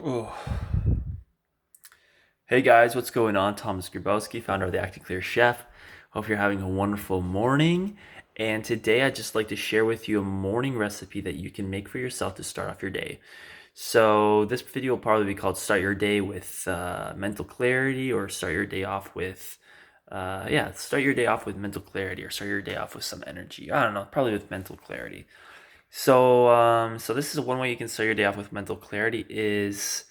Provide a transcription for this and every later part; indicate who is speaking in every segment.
Speaker 1: Oh. Hey guys, what's going on? Thomas Grabowski, founder of the Acting Clear Chef. Hope you're having a wonderful morning. And today I'd just like to share with you a morning recipe that you can make for yourself to start off your day. So this video will probably be called Start Your Day with Mental Clarity, or Start Your Day Off with, Start Your Day Off with Mental Clarity, or Start Your Day Off with some energy. I don't know, probably with mental clarity. So this is one way you can start your day off with mental clarity is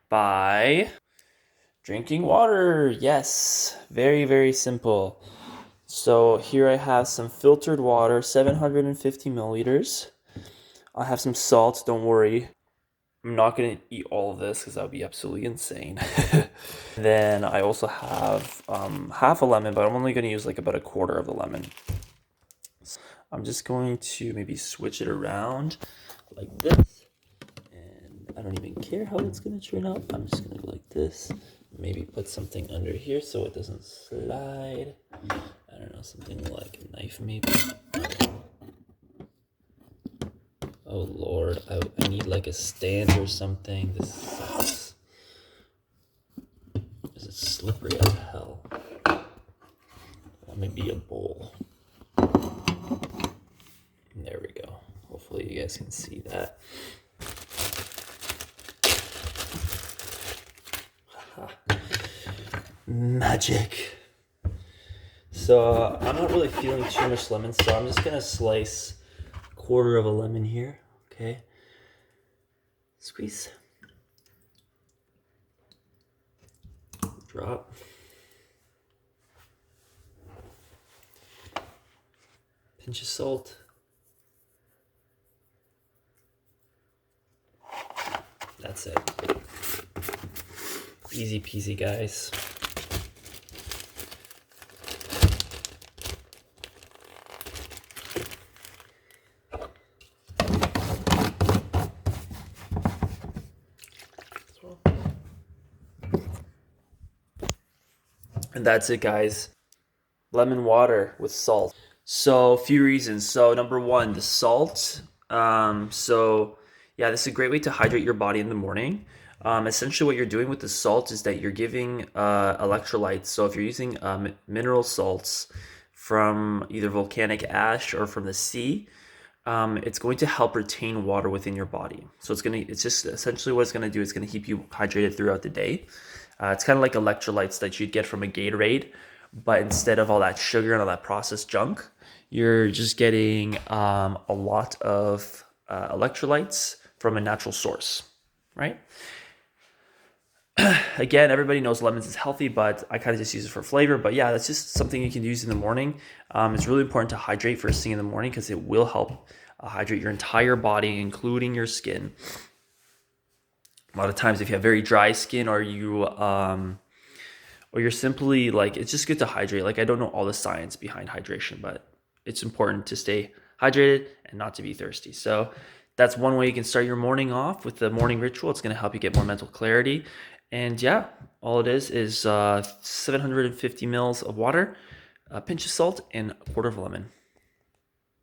Speaker 1: by drinking water. Yes, very, very simple. So here I have some filtered water, 750 milliliters. I have some salt, don't worry. I'm not going to eat all of this because that would be absolutely insane. Then I also have half a lemon, but I'm only going to use like about a quarter of the lemon. I'm just going to maybe switch it around like this. And I don't even care how it's going to turn out. I'm just going to go like this. Maybe put something under here so it doesn't slide. I don't know, something like a knife maybe. Oh Lord, I need like a stand or something. This sucks. This is slippery as hell. Maybe a bowl. There we go. Hopefully you guys can see that. Magic. So I'm not really feeling too much lemon, so I'm just gonna slice a quarter of a lemon here. Okay. Squeeze. Drop. Pinch of salt. That's it. Easy peasy, guys. And that's it, guys. Lemon water with salt. So a few reasons. So number one, the salt. This is a great way to hydrate your body in the morning. Essentially what you're doing with the salt is that you're giving electrolytes. So if you're using mineral salts from either volcanic ash or from the sea, it's going to help retain water within your body. So it's just essentially what it's gonna do is gonna keep you hydrated throughout the day. It's kind of like electrolytes that you'd get from a Gatorade, but instead of all that sugar and all that processed junk, you're just getting a lot of electrolytes from a natural source, right? Again, everybody knows lemons is healthy, but I kind of just use it for flavor. But yeah, that's just something you can use in the morning. It's really important to hydrate first thing in the morning because it will help hydrate your entire body, including your skin. A lot of times if you have very dry skin or you're simply like, it's just good to hydrate. Like, I don't know all the science behind hydration, but it's important to stay hydrated and not to be thirsty. So that's one way you can start your morning off with the morning ritual. It's going to help you get more mental clarity. And yeah, all it is 750 mils of water, a pinch of salt, and a quarter of a lemon.